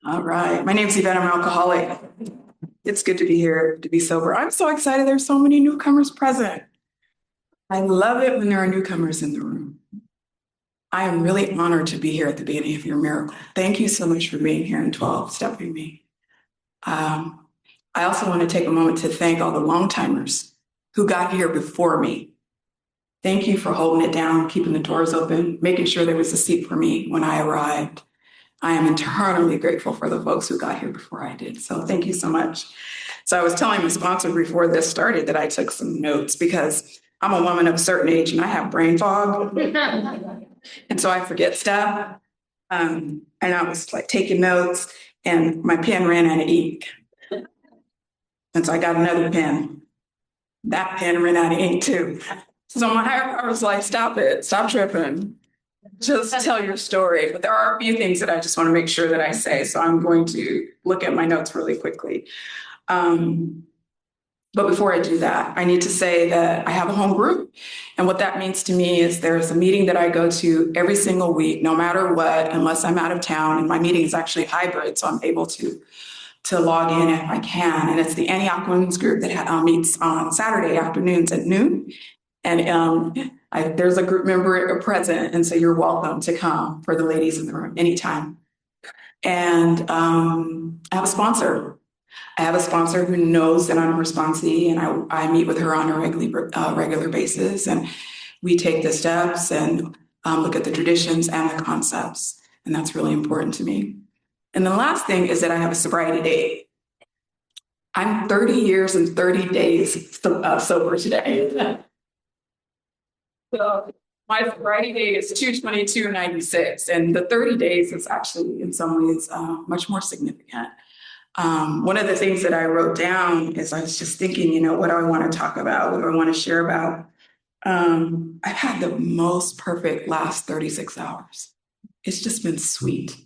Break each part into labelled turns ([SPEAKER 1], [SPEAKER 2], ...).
[SPEAKER 1] All right. My name's Evette. I'm an alcoholic. It's good to be here, to be sober. I'm so excited. There's so many newcomers present. I love it when there are newcomers in the room. I am really honored to be here at the beginning of your miracle. Thank you so much for being here and 12-stepping me. Um, I also want to take a moment to thank all the long timers who got here before me. Thank you for holding it down, keeping the doors open, making sure there was a seat for me when I arrived. I am eternally grateful for the folks who got here before I did. So thank you so much. So I was telling my sponsor before this started that I took some notes because I'm a woman of a certain age and I have brain fog. And so I forget stuff. And I was like taking notes and my pen ran out of ink. And so I got another pen. That pen ran out of ink too. So my higher power was like, stop it, stop tripping. Just tell your story. But there are a few things that I just want to make sure that I say. So I'm going to look at my notes really quickly. But before I do that, I need to say that I have a home group. And what that means to me is there's a meeting that I go to every single week, no matter what, unless I'm out of town. And my meeting is actually hybrid, so I'm able to log in if I can. And it's the Antioch Women's Group that meets on Saturday afternoons at noon. And there's a group member present, and so you're welcome to come for the ladies in the room anytime. And I have a sponsor. I have a sponsor who knows that I'm a responsee, and I meet with her on a regular basis, and we take the steps and look at the traditions and the concepts, and that's really important to me. And the last thing is that I have a sobriety date. I'm 30 years and 30 days sober today. So my sobriety date is 2/22/96, and the 30 days is actually in some ways much more significant. One of the things that I wrote down is I was just thinking, what do I want to talk about? What do I want to share about? I've had the most perfect last 36 hours. It's just been sweet.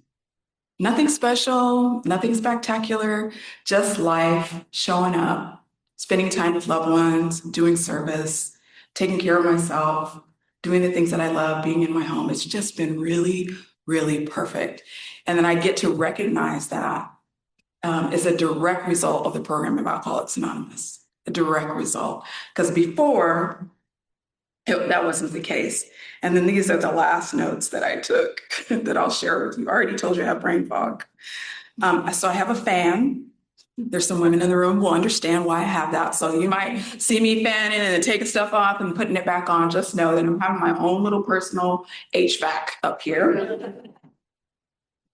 [SPEAKER 1] Nothing special, nothing spectacular, just life, showing up, spending time with loved ones, doing service, taking care of myself, doing the things that I love, being in my home. It's just been really, really perfect. And then I get to recognize that is a direct result of the program of Alcoholics Anonymous, a direct result. Because before, that wasn't the case. And then these are the last notes that I took that I'll share with you. I already told you I have brain fog. So I have a fan. There's some women in the room who will understand why I have that. So you might see me fanning and then taking stuff off and putting it back on. Just know that I'm having my own little personal HVAC up here.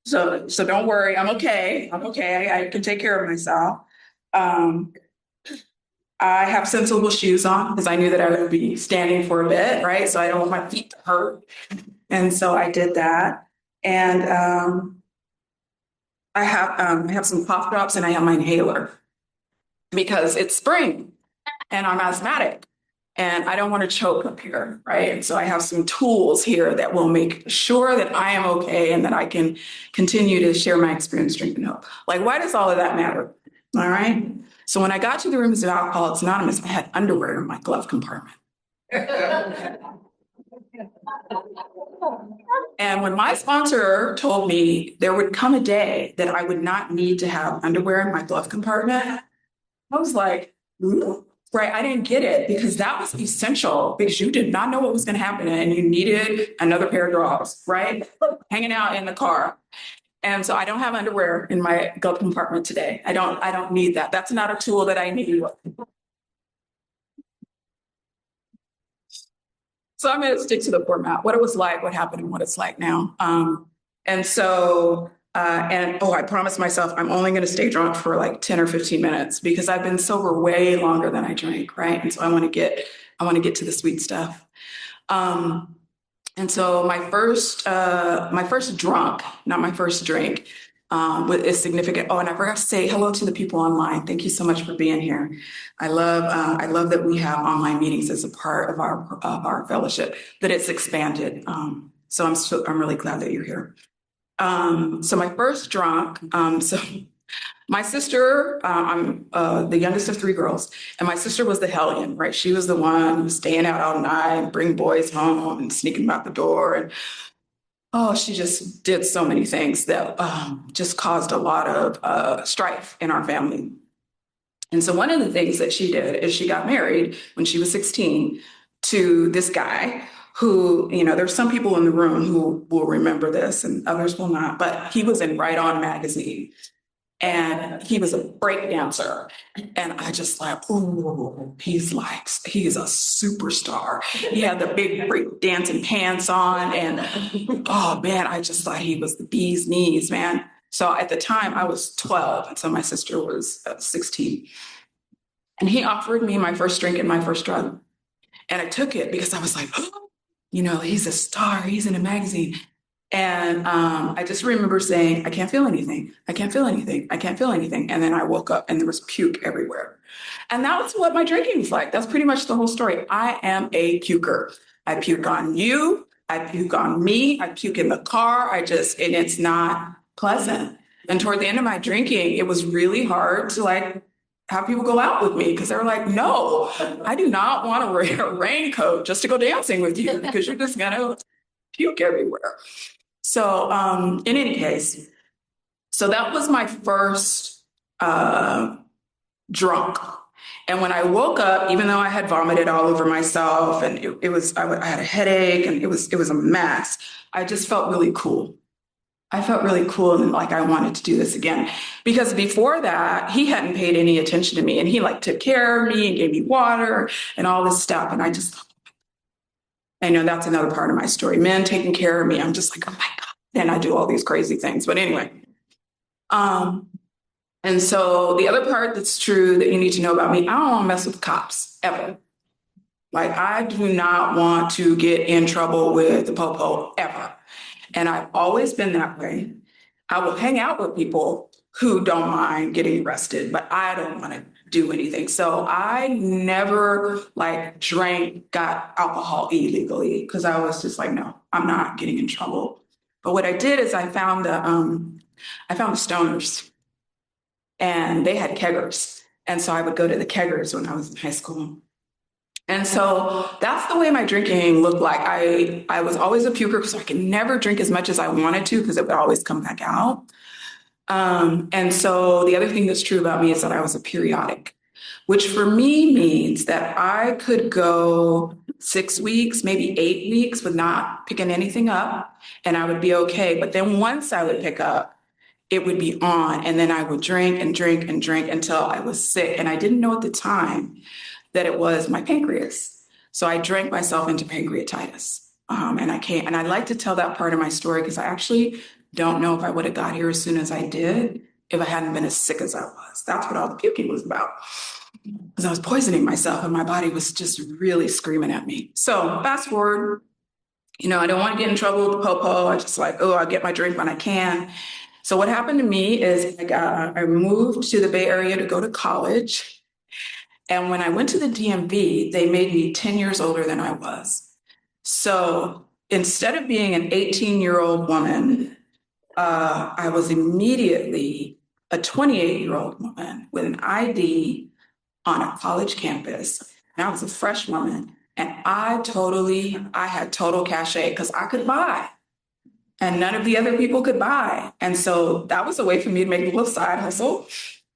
[SPEAKER 1] So don't worry, I'm okay. I'm okay. I can take care of myself. I have sensible shoes on because I knew that I would be standing for a bit, right? So I don't want my feet to hurt. And so I did that. And I have some cough drops and I have my inhaler because it's spring and I'm asthmatic and I don't want to choke up here, right? And so I have some tools here that will make sure that I am okay and that I can continue to share my experience, strength, and hope. Like, why does all of that matter? All right. So when I got to the rooms of Alcoholics Anonymous, I had underwear in my glove compartment. And when my sponsor told me there would come a day that I would not need to have underwear in my glove compartment, I was like, right, I didn't get it because that was essential because you did not know what was going to happen and you needed another pair of drawers, right? Hanging out in the car. And so I don't have underwear in my glove compartment today. I don't need that. That's not a tool that I need. So I'm going to stick to the format, what it was like, what happened, and what it's like now. I promised myself I'm only going to stay drunk for like 10 or 15 minutes because I've been sober way longer than I drank, right? And so I want to get to the sweet stuff. And so my first drunk, not my first drink, is significant. Oh, and I forgot to say hello to the people online. Thank you so much for being here. I love that we have online meetings as a part of our fellowship, that it's expanded. So I'm really glad that you're here. So my first drunk, my sister, I'm the youngest of three girls, and my sister was the hellion, right? She was the one who was staying out all night, bring boys home and sneaking them out the door. And Oh, she just did so many things that just caused a lot of strife in our family. And so one of the things that she did is she got married when she was 16 to this guy who, there's some people in the room who will remember this and others will not, but he was in Right On magazine and he was a break dancer. And I just like, oh, he's a superstar. He had the big break dancing pants on. And oh man, I just thought he was the bee's knees, man. So at the time I was 12. And so my sister was 16. And he offered me my first drink and my first drug. And I took it because I was like, oh, he's a star. He's in a magazine. And I just remember saying, I can't feel anything. I can't feel anything. I can't feel anything. And then I woke up and there was puke everywhere. And that was what my drinking was like. That's pretty much the whole story. I am a puker. I puke on you. I puke on me. I puke in the car. And it's not pleasant. And toward the end of my drinking, it was really hard to like have people go out with me because they were like, no, I do not want to wear a raincoat just to go dancing with you because you're just going to puke everywhere. So in any case, so that was my first drunk. And when I woke up, even though I had vomited all over myself and I had a headache and it was a mess, I just felt really cool. I felt really cool and like I wanted to do this again. Because before that, he hadn't paid any attention to me and he like took care of me and gave me water and all this stuff. And I know that's another part of my story. Men taking care of me. I'm just like, oh my God. And I do all these crazy things. But anyway. And so the other part that's true that you need to know about me, I don't want to mess with cops ever. Like I do not want to get in trouble with the popo ever. And I've always been that way. I will hang out with people who don't mind getting arrested, but I don't want to do anything. So I never got alcohol illegally because I was just like, no, I'm not getting in trouble. But what I did is I found the stoners and they had keggers. And so I would go to the keggers when I was in high school. And so that's the way my drinking looked like. I was always a puker, so I could never drink as much as I wanted to because it would always come back out. And so the other thing that's true about me is that I was a periodic, which for me means that I could go 6 weeks, maybe 8 weeks with not picking anything up, and I would be okay. But then once I would pick up, it would be on, and then I would drink and drink and drink until I was sick. And I didn't know at the time that it was my pancreas. So I drank myself into pancreatitis. And I like to tell that part of my story because I actually don't know if I would have got here as soon as I did if I hadn't been as sick as I was. That's what all the puking was about. Because I was poisoning myself and my body was just really screaming at me. So fast forward, I don't want to get in trouble with the popo. I just like, I'll get my drink when I can. So what happened to me is I moved to the Bay Area to go to college. And when I went to the DMV, they made me 10 years older than I was. So instead of being an 18-year-old woman, I was immediately a 28-year-old woman with an ID on a college campus. And I was a fresh woman. And I had total cachet because I could buy. And none of the other people could buy. And so that was a way for me to make a little side hustle.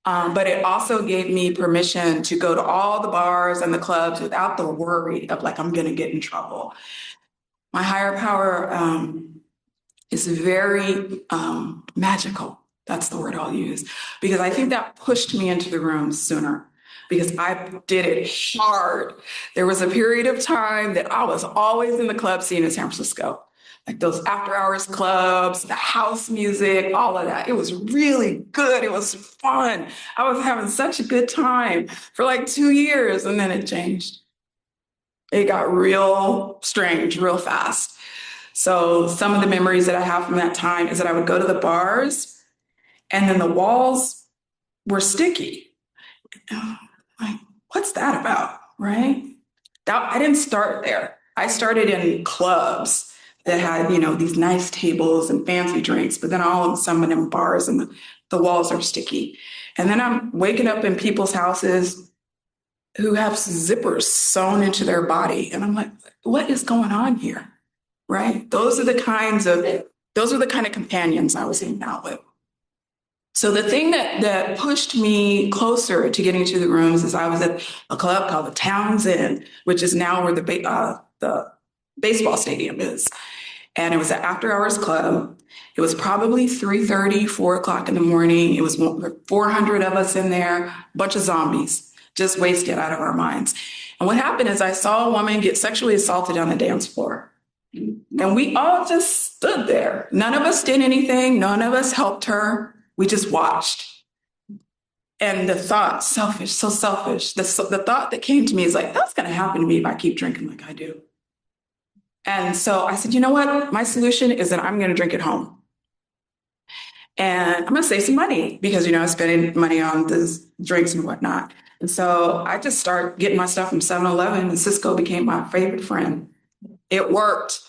[SPEAKER 1] But it also gave me permission to go to all the bars and the clubs without the worry of like, I'm going to get in trouble. My higher power is very magical. That's the word I'll use. Because I think that pushed me into the room sooner because I did it hard. There was a period of time that I was always in the club scene in San Francisco. Like those after hours clubs, the house music, all of that. It was really good. It was fun. I was having such a good time for like 2 years and then it changed. It got real strange, real fast. So some of the memories that I have from that time is that I would go to the bars and then the walls were sticky. Like, what's that about, right? I didn't start there. I started in clubs that had, these nice tables and fancy drinks, but then all of a sudden in bars and the walls are sticky. And then I'm waking up in people's houses who have zippers sewn into their body. And I'm like, what is going on here? right? Those are the kind of companions I was hanging out with. So the thing that pushed me closer to getting to the rooms is I was at a club called the Towns Inn, which is now where the baseball stadium is. And it was an after hours club. It was probably 3:30, 4 o'clock in the morning. It was 400 of us in there, a bunch of zombies, just wasted out of our minds. And what happened is I saw a woman get sexually assaulted on the dance floor. And we all just stood there. None of us did anything. None of us helped her. We just watched. And the thought, selfish, so selfish. The thought that came to me is like, that's going to happen to me if I keep drinking like I do. And so I said, you know what? My solution is that I'm going to drink at home. And I'm going to save some money because, I'm spending money on this drinks and whatnot. And so I just started getting my stuff from 7-Eleven, and Cisco became my favorite friend. It worked.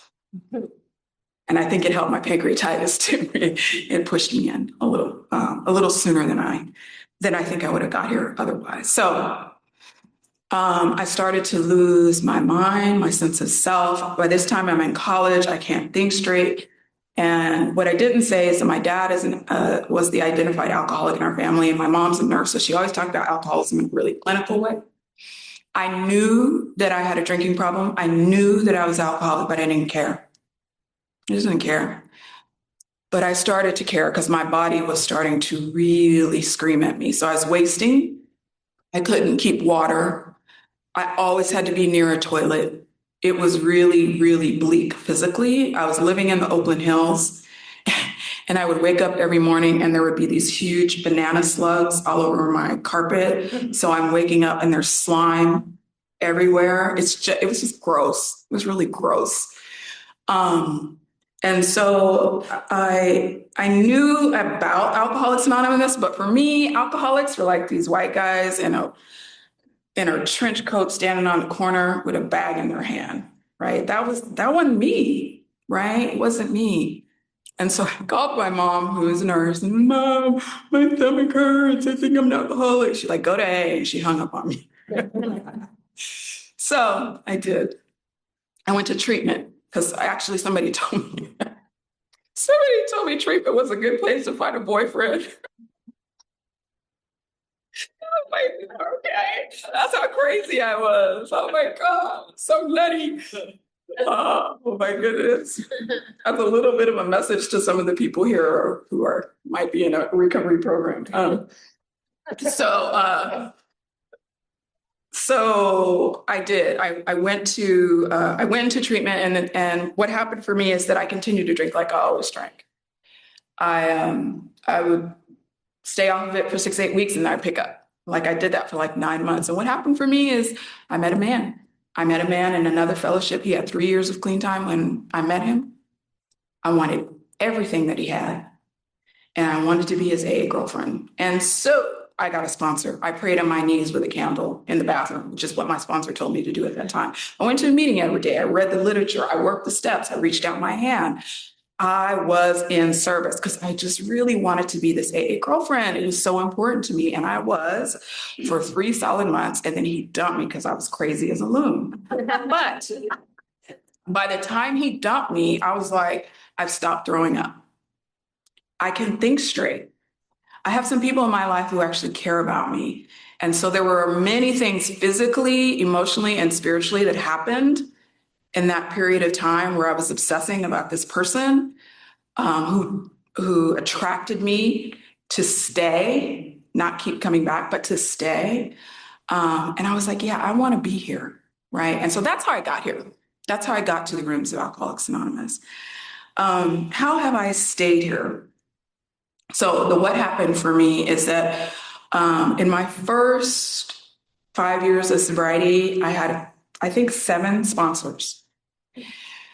[SPEAKER 1] And I think it helped my pancreatitis too. It pushed me in a little sooner than I think I would have got here otherwise. So I started to lose my mind, my sense of self. By this time, I'm in college. I can't think straight. And what I didn't say is that my dad was the identified alcoholic in our family, and my mom's a nurse, so she always talked about alcoholism in a really clinical way. I knew that I had a drinking problem. I knew that I was alcoholic, but I didn't care. I just didn't care. But I started to care because my body was starting to really scream at me. So I was wasting. I couldn't keep water. I always had to be near a toilet. It was really, really bleak physically. I was living in the Oakland Hills, and I would wake up every morning and there would be these huge banana slugs all over my carpet. So I'm waking up and there's slime everywhere. It was just gross. It was really gross. And so I knew about Alcoholics Anonymous, but for me, alcoholics were like these white guys in a trench coat standing on the corner with a bag in their hand, right? That wasn't me, right? It wasn't me. And so I called my mom, who is a nurse, and Mom, my stomach hurts. I think I'm an alcoholic. She's like, go to A, and she hung up on me. So I did. I went to treatment because somebody told me treatment was a good place to find a boyfriend. Like, okay, that's how crazy I was. Oh my God, so nutty. Oh my goodness. That's a little bit of a message to some of the people here who might be in a recovery program. So I did. I went into treatment, and what happened for me is that I continued to drink like I always drank. I would stay off of it for 6-8 weeks, and then I'd pick up. Like I did that for like 9 months. And what happened for me is I met a man. I met a man in another fellowship. He had 3 years of clean time when I met him. I wanted everything that he had. And I wanted to be his AA girlfriend. And so I got a sponsor. I prayed on my knees with a candle in the bathroom, which is what my sponsor told me to do at that time. I went to a meeting every day. I read the literature. I worked the steps. I reached out my hand. I was in service because I just really wanted to be this AA girlfriend. It was so important to me. And I was for 3 solid months. And then he dumped me because I was crazy as a loon. But by the time he dumped me, I was like, I've stopped throwing up. I can think straight. I have some people in my life who actually care about me. And so there were many things physically, emotionally, and spiritually that happened in that period of time where I was obsessing about this person who attracted me to stay, not keep coming back, but to stay. And I was like, yeah, I want to be here, right? And so that's how I got here. That's how I got to the rooms of Alcoholics Anonymous. How have I stayed here? So what happened for me is that in my first 5 years of sobriety, I had, I think, 7 sponsors.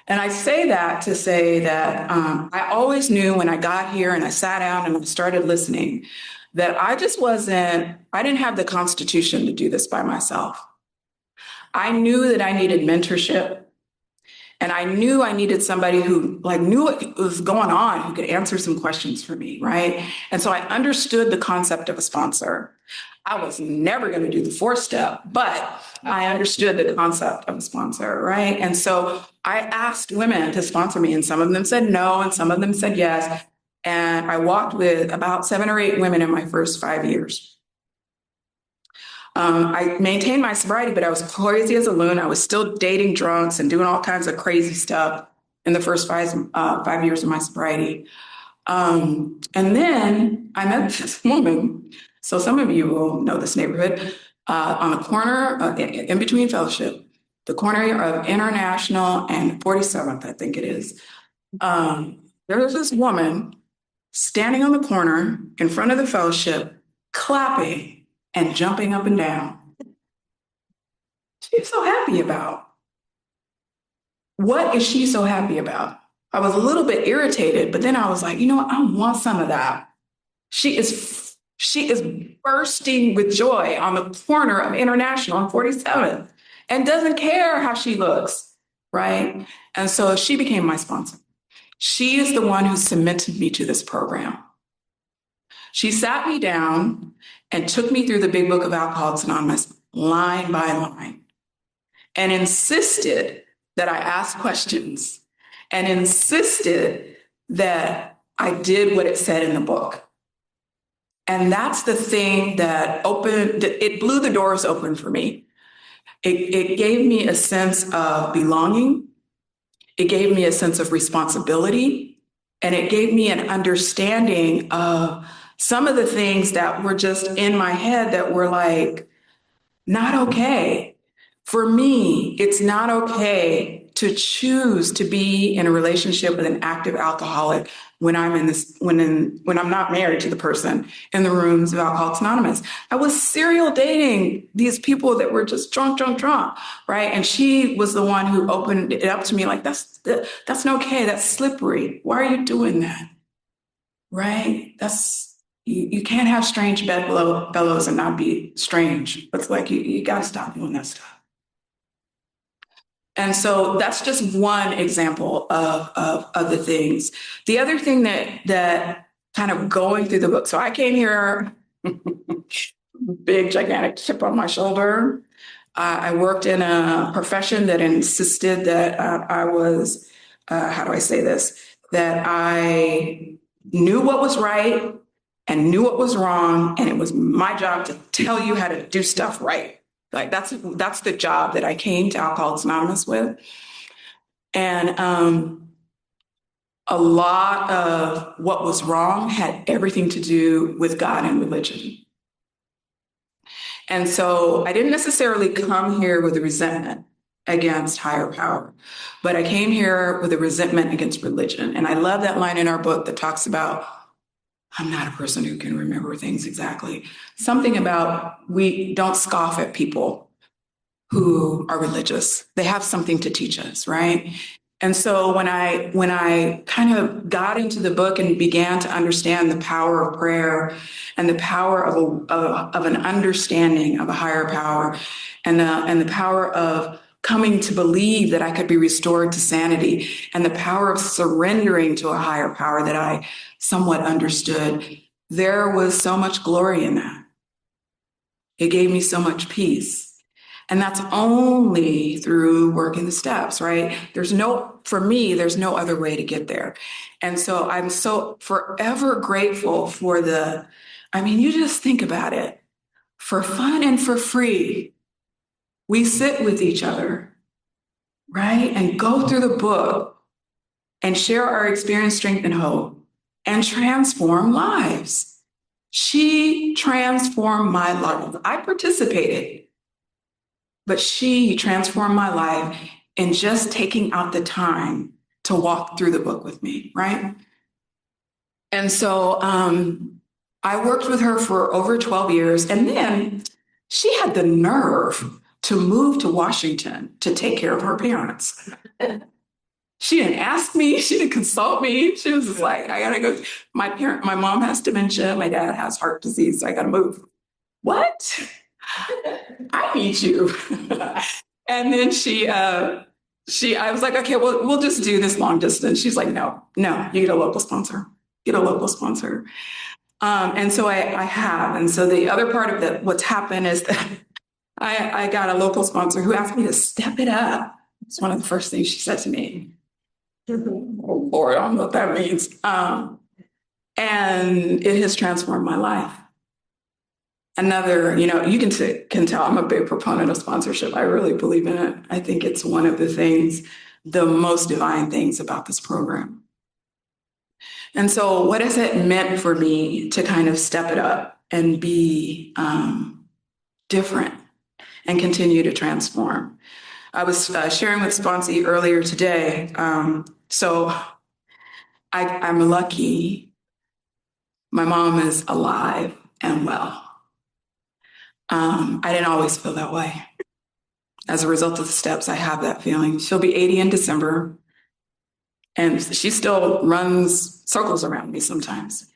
[SPEAKER 1] And I say that to say that I always knew when I got here and I sat down and I started listening that I didn't have the constitution to do this by myself. I knew that I needed mentorship. And I knew I needed somebody who like knew what was going on, who could answer some questions for me, right? And so I understood the concept of a sponsor. I was never going to do the 4-step, but I understood the concept of a sponsor, right? And so I asked women to sponsor me, and some of them said no, and some of them said yes. And I walked with about 7 or 8 women in my first 5 years. I maintained my sobriety, but I was crazy as a loon. I was still dating drunks and doing all kinds of crazy stuff in the first 5 years of my sobriety. And then I met this woman. So some of you will know this neighborhood on the corner in between Fellowship, the corner of International and 47th, I think it is. There was this woman standing on the corner in front of the Fellowship, clapping and jumping up and down. She's so happy about. What is she so happy about? I was a little bit irritated, but then I was like, you know what? I want some of that. She is bursting with joy on the corner of International and 47th and doesn't care how she looks, right? And so she became my sponsor. She is the one who cemented me to this program. She sat me down and took me through the Big Book of Alcoholics Anonymous line by line and insisted that I ask questions and insisted that I did what it said in the book. And that's the thing that it blew the doors open for me. It gave me a sense of belonging. It gave me a sense of responsibility. And it gave me an understanding of some of the things that were just in my head that were like, not okay. For me, it's not okay to choose to be in a relationship with an active alcoholic when I'm not married to the person in the rooms of Alcoholics Anonymous. I was serial dating these people that were just drunk, right? And she was the one who opened it up to me like, that's not okay. That's slippery. Why are you doing that? Right? You can't have strange bedfellows and not be strange. It's like you got to stop doing that stuff. And so that's just one example of the things. The other thing that kind of going through the book. So I came here, big gigantic chip on my shoulder. I worked in a profession that insisted that I was, how do I say this? That I knew what was right and knew what was wrong, and it was my job to tell you how to do stuff right. Like that's the job that I came to Alcoholics Anonymous with. And a lot of what was wrong had everything to do with God and religion. And so I didn't necessarily come here with a resentment against higher power, but I came here with a resentment against religion. And I love that line in our book that talks about, I'm not a person who can remember things exactly. Something about we don't scoff at people who are religious. They have something to teach us, right? And so when I kind of got into the book and began to understand the power of prayer and the power of an understanding of a higher power and the power of coming to believe that I could be restored to sanity and the power of surrendering to a higher power that I somewhat understood, there was so much glory in that. It gave me so much peace. And that's only through working the steps, right? For me, there's no other way to get there. And so I'm so forever grateful for you just think about it. For fun and for free, we sit with each other, right? And go through the book and share our experience, strength, and hope and transform lives. She transformed my life. I participated. But she transformed my life in just taking out the time to walk through the book with me, right? And so I worked with her for over 12 years. And then she had the nerve to move to Washington to take care of her parents. She didn't ask me. She didn't consult me. She was just like, I got to go. My mom has dementia. My dad has heart disease. So I got to move. What? I need you. And then she I was like, okay, well, we'll just do this long distance. She's like, no, you get a local sponsor. Get a local sponsor. And so I have. And so the other part of what's happened is that I got a local sponsor who asked me to step it up. It's one of the first things she said to me. Oh Lord, I don't know what that means. And it has transformed my life. Another, you can tell I'm a big proponent of sponsorship. I really believe in it. I think it's one of the most divine things about this program. And so what has it meant for me to kind of step it up and be different and continue to transform? I was sharing with Sponsy earlier today. So I'm lucky my mom is alive and well. I didn't always feel that way. As a result of the steps, I have that feeling. She'll be 80 in December, and she still runs circles around me sometimes.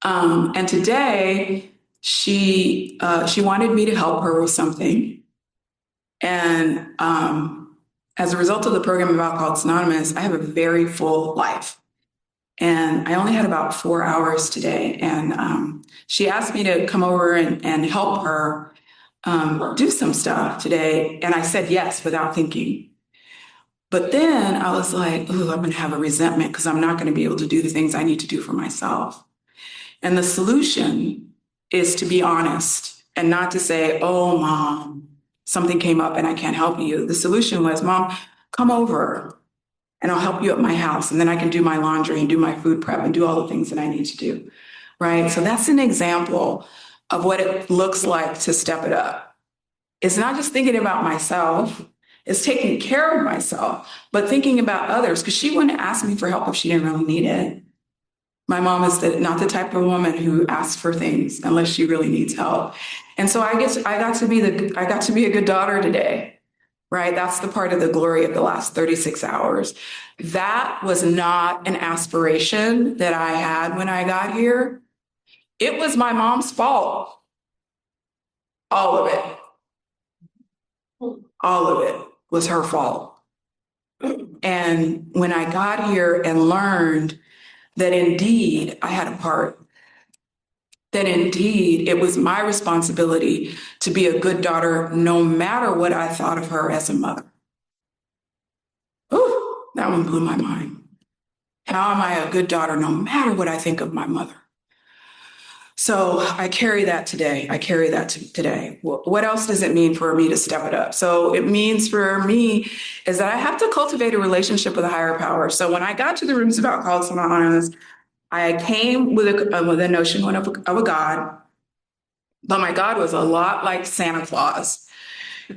[SPEAKER 1] And today, she wanted me to help her with something. And as a result of the program of Alcoholics Anonymous, I have a very full life. And I only had about 4 hours today. And she asked me to come over and help her do some stuff today. And I said yes without thinking. But then I was like, ooh, I'm going to have a resentment because I'm not going to be able to do the things I need to do for myself. And the solution is to be honest and not to say, oh, Mom, something came up and I can't help you. The solution was, Mom, come over and I'll help you at my house. And then I can do my laundry and do my food prep and do all the things that I need to do. Right. So that's an example of what it looks like to step it up. It's not just thinking about myself. It's taking care of myself, but thinking about others, because she wouldn't ask me for help if she didn't really need it. My mom is not the type of woman who asks for things unless she really needs help. And so I guess I got to be a good daughter today, right? That's the part of the glory of the last 36 hours. That was not an aspiration that I had when I got here. It was my mom's fault. All of it. All of it was her fault. And when I got here and learned that indeed I had a part, that indeed it was my responsibility to be a good daughter no matter what I thought of her as a mother. Ooh, that one blew my mind. How am I a good daughter no matter what I think of my mother? So I carry that today. Today. What else does it mean for me to step it up? So it means for me is that I have to cultivate a relationship with a higher power. So when I got to the rooms of Alcoholics Anonymous, I came with a notion of a God, but my God was a lot like Santa Claus.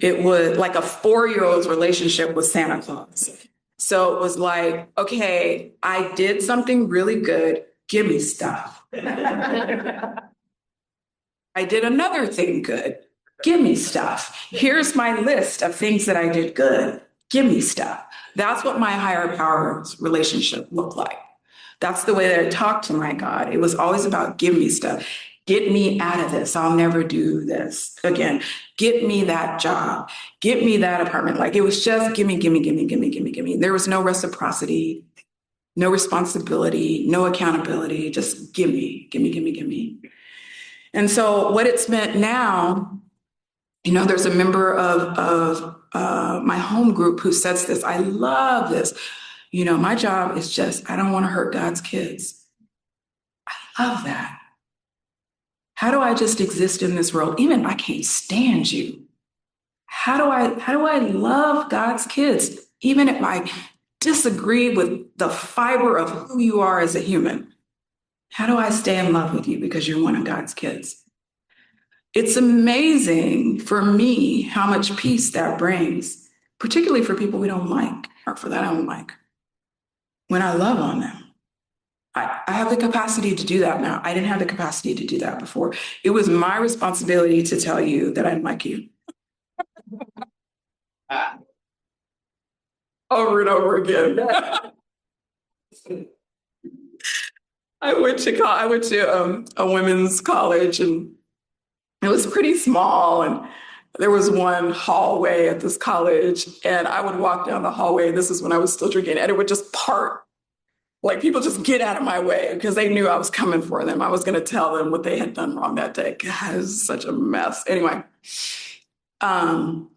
[SPEAKER 1] It was like a 4-year-old's relationship with Santa Claus. So it was like, okay, I did something really good. Give me stuff. I did another thing good. Give me stuff. Here's my list of things that I did good. Give me stuff. That's what my higher power's relationship looked like. That's the way that I talked to my God. It was always about give me stuff. Get me out of this. I'll never do this again. Get me that job. Get me that apartment. Like it was just give me, give me, give me, give me, give me, give me. There was no reciprocity, no responsibility, no accountability. Just give me, give me, give me, give me. And so what it's meant now, there's a member of my home group who says this. I love this. My job is just, I don't want to hurt God's kids. I love that. How do I just exist in this world? Even if I can't stand you. How do I love God's kids? Even if I disagree with the fiber of who you are as a human. How do I stay in love with you because you're one of God's kids? It's amazing for me how much peace that brings, particularly for people we don't like, or for that I don't like, when I love on them. I have the capacity to do that now. I didn't have the capacity to do that before. It was my responsibility to tell you that I didn't like you. Over and over again. I went to a women's college, and it was pretty small, and There was one hallway at this college, and I would walk down the hallway. This is when I was still drinking, and it would just part. Like people just get out of my way because they knew I was coming for them. I was going to tell them what they had done wrong that day. God, it was such a mess. Anyway, um,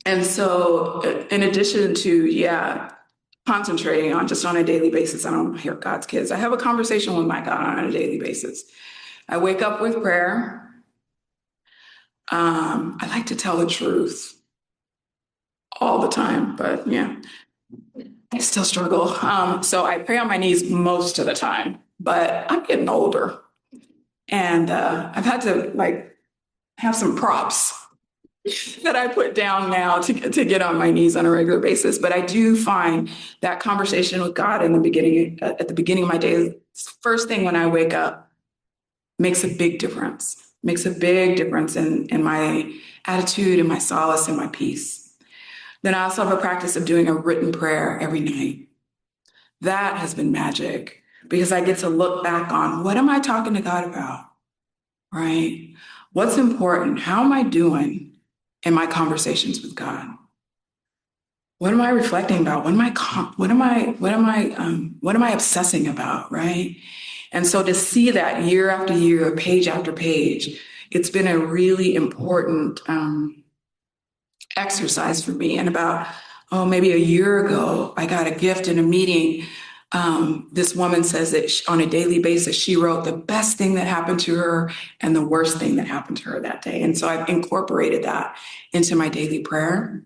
[SPEAKER 1] and so in addition to, concentrating on just on a daily basis, I don't hear God's kids. I have a conversation with my God on a daily basis. I wake up with prayer. I like to tell the truth all the time, but yeah, I still struggle. So I pray on my knees most of the time, but I'm getting older, and I've had to like have some props that I put down now to get on my knees on a regular basis. But I do find that conversation with God in the beginning, at the beginning of my day, first thing when I wake up, makes a big difference. Makes a big difference in my attitude and my solace and my peace. Then I also have a practice of doing a written prayer every night. That has been magic because I get to look back on what am I talking to God about, right? What's important? How am I doing in my conversations with God? What am I reflecting about? What am I obsessing about, right? And so to see that year after year, page after page, it's been a really important exercise for me. And about, maybe a year ago, I got a gift in a meeting. This woman says that on a daily basis, she wrote the best thing that happened to her and the worst thing that happened to her that day. And so I've incorporated that into my daily prayer.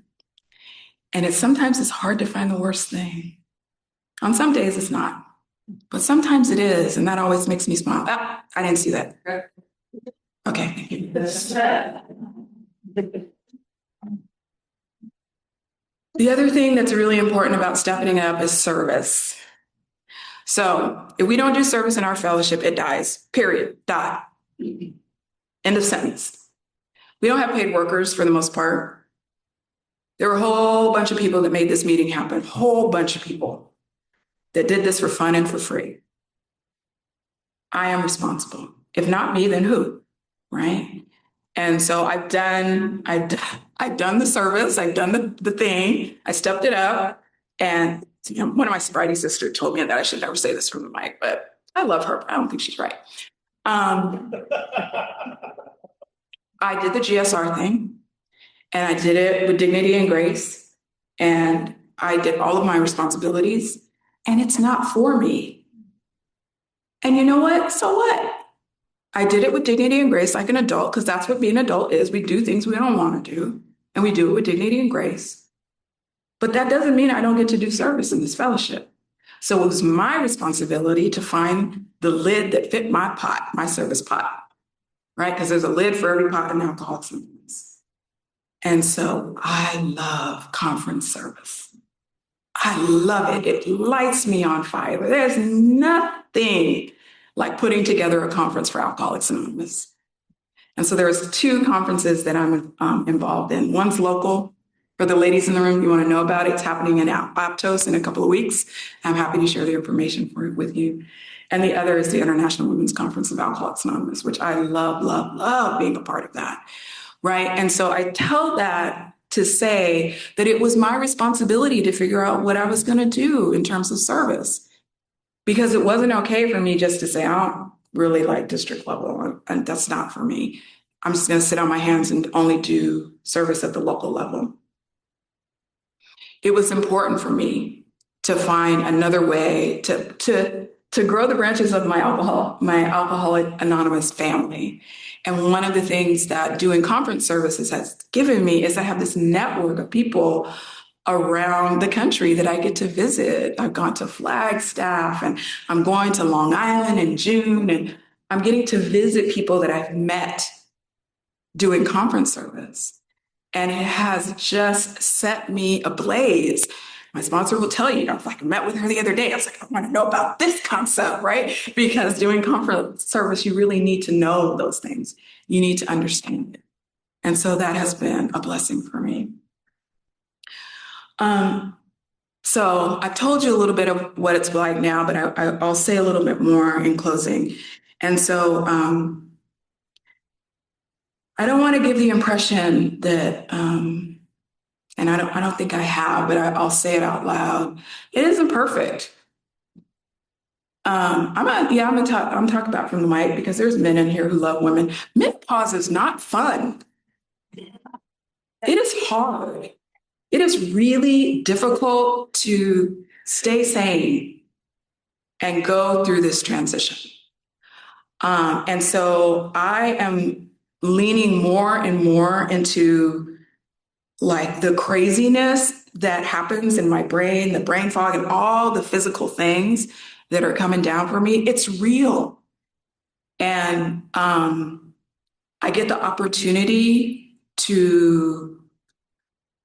[SPEAKER 1] And sometimes it's hard to find the worst thing. On some days it's not, but sometimes it is. And that always makes me smile. Ah, I didn't see that. Okay, thank you. The other thing that's really important about stepping up is service. So if we don't do service in our fellowship, it dies, period, die. End of sentence. We don't have paid workers for the most part. There were a whole bunch of people that made this meeting happen, whole bunch of people that did this for fun and for free. I am responsible. If not me, then who, right? And so I've done the service, I've done the thing, I stepped it up, and one of my sobriety sisters told me that I should never say this from the mic, but I love her, but I don't think she's right. I did the GSR thing, and I did it with dignity and grace, and I did all of my responsibilities, and it's not for me. And you know what? So what? I did it with dignity and grace like an adult, because that's what being an adult is. We do things we don't want to do, and we do it with dignity and grace. But that doesn't mean I don't get to do service in this fellowship. So it was my responsibility to find the lid that fit my pot, my service pot, right? Because there's a lid for every pot in Alcoholics Anonymous. And so I love conference service. I love it. It lights me on fire. There's nothing like putting together a conference for Alcoholics Anonymous. And so there's 2 conferences that I'm involved in. One's local. For the ladies in the room, you want to know about it, it's happening in Aptos in a couple of weeks. I'm happy to share the information with you. And the other is the International Women's Conference of Alcoholics Anonymous, which I love, love, love being a part of that, right? And so I tell that to say that it was my responsibility to figure out what I was going to do in terms of service. Because it wasn't okay for me just to say, I don't really like district level, and that's not for me. I'm just going to sit on my hands and only do service at the local level. It was important for me to find another way to grow the branches of my Alcoholic Anonymous family. And one of the things that doing conference services has given me is I have this network of people around the country that I get to visit. I've gone to Flagstaff, and I'm going to Long Island in June, and I'm getting to visit people that I've met doing conference service. And it has just set me ablaze. My sponsor will tell you, I met with her the other day. I was like, I want to know about this concept, right? Because doing conference service, you really need to know those things. You need to understand it. And so that has been a blessing for me. So I told you a little bit of what it's like now, but I'll say a little bit more in closing. And so I I don't want to give the impression that, and I don't think I have, but I'll say it out loud. It isn't perfect. I'm talking about from the mic because there's men in here who love women. Menopause is not fun. It is hard. It is really difficult to stay sane and go through this transition. And so I am leaning more and more into like the craziness that happens in my brain, the brain fog, and all the physical things that are coming down for me. It's real. And I get the opportunity to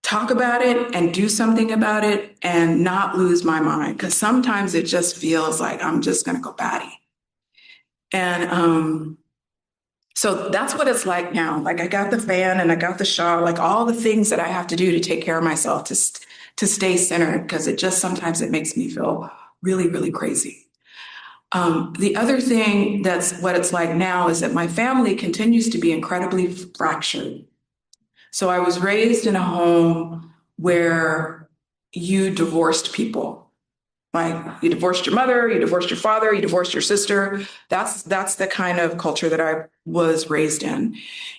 [SPEAKER 1] talk about it and do something about it and not lose my mind. Because sometimes it just feels like I'm just going to go batty. And so that's what it's like now. Like I got the fan and I got the shawl, like all the things that I have to do to take care of myself to stay centered, because it just sometimes it makes me feel really, really crazy. The other thing that's what it's like now is that my family continues to be incredibly fractured. So I was raised in a home where you divorced people. Like you divorced your mother, you divorced your father, you divorced your sister. That's the kind of culture that I was raised in.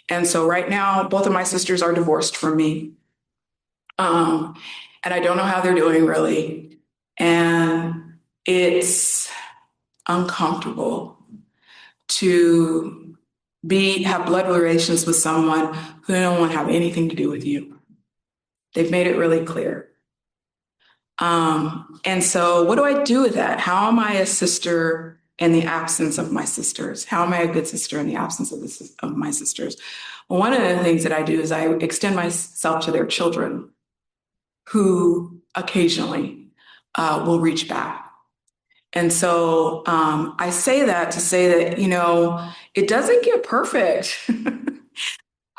[SPEAKER 1] And so right now, both of my sisters are divorced from me. And I don't know how they're doing really. And it's uncomfortable to have blood relations with someone who don't want to have anything to do with you. They've made it really clear. And so what do I do with that? How am I a sister in the absence of my sisters? How am I a good sister in the absence of my sisters? Well, one of the things that I do is I extend myself to their children who occasionally will reach back. And so I say that to say that, it doesn't get perfect.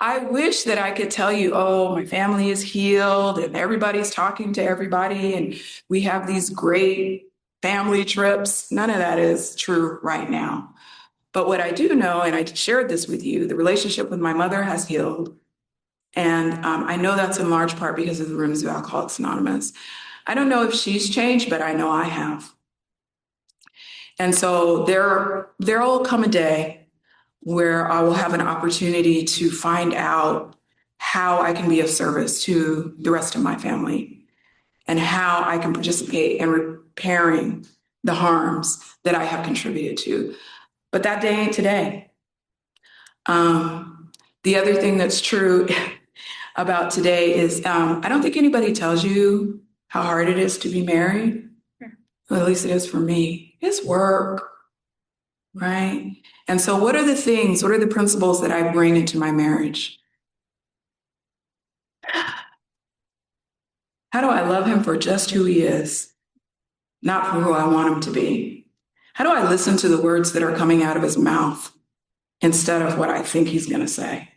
[SPEAKER 1] I wish that I could tell you, oh, my family is healed and everybody's talking to everybody and we have these great family trips. None of that is true right now. But what I do know, and I shared this with you, the relationship with my mother has healed. And I know that's in large part because of the Rooms of Alcoholics Anonymous. I don't know if she's changed, but I know I have. And so there will come a day where I will have an opportunity to find out how I can be of service to the rest of my family and how I can participate in repairing the harms that I have contributed to. But that day ain't today. The other thing that's true about today is I don't think anybody tells you how hard it is to be married. Well, at least it is for me. It's work, right? And so what are the principles that I bring into my marriage? How do I love him for just who he is, not for who I want him to be? How do I listen to the words that are coming out of his mouth instead of what I think he's going to say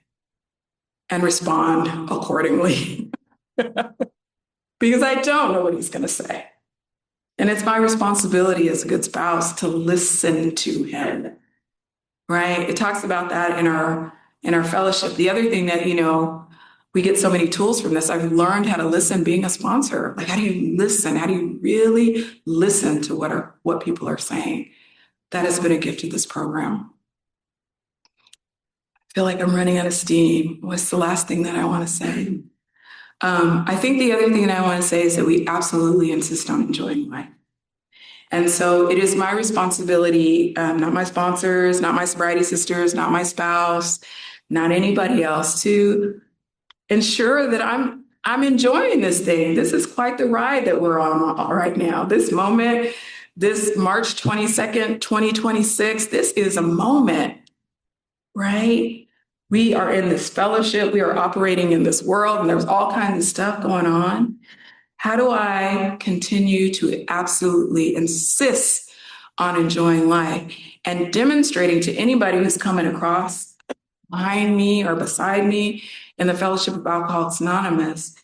[SPEAKER 1] and respond accordingly? Because I don't know what he's going to say. And it's my responsibility as a good spouse to listen to him, right? It talks about that in our fellowship. The other thing that, we get so many tools from this. I've learned how to listen being a sponsor. Like, how do you listen? How do you really listen to what people are saying? That has been a gift of this program. I feel like I'm running out of steam. What's the last thing that I want to say? I think the other thing that I want to say is that we absolutely insist on enjoying life. And so it is my responsibility, not my sponsors, not my sobriety sisters, not my spouse, not anybody else, to ensure that I'm enjoying this thing. This is quite the ride that we're on right now. This moment, this March 22nd, 2026, this is a moment, right? We are in this fellowship. We are operating in this world, and there's all kinds of stuff going on. How do I continue to absolutely insist on enjoying life and demonstrating to anybody who's coming across behind me or beside me in the Fellowship of Alcoholics Anonymous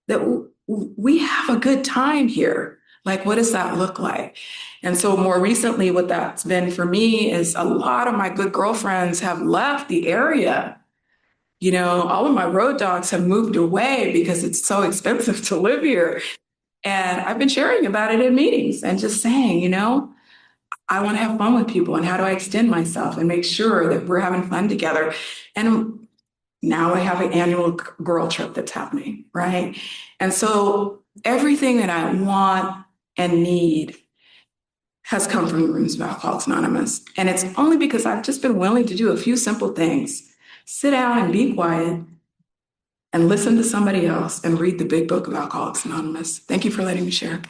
[SPEAKER 1] that we have a good time here? Like, what does that look like? And so more recently, what that's been for me is a lot of my good girlfriends have left the area. You know, all of my road dogs have moved away because it's so expensive to live here. And I've been sharing about it in meetings and just saying, you know, I want to have fun with people and how do I extend myself and make sure that we're having fun together. And now I have an annual girl trip that's happening, right? And so everything that I want and need has come from the rooms of Alcoholics Anonymous. And it's only because I've just been willing to do a few simple things. Sit down and be quiet and listen to somebody else and read the big book of Alcoholics Anonymous. Thank you for letting me share.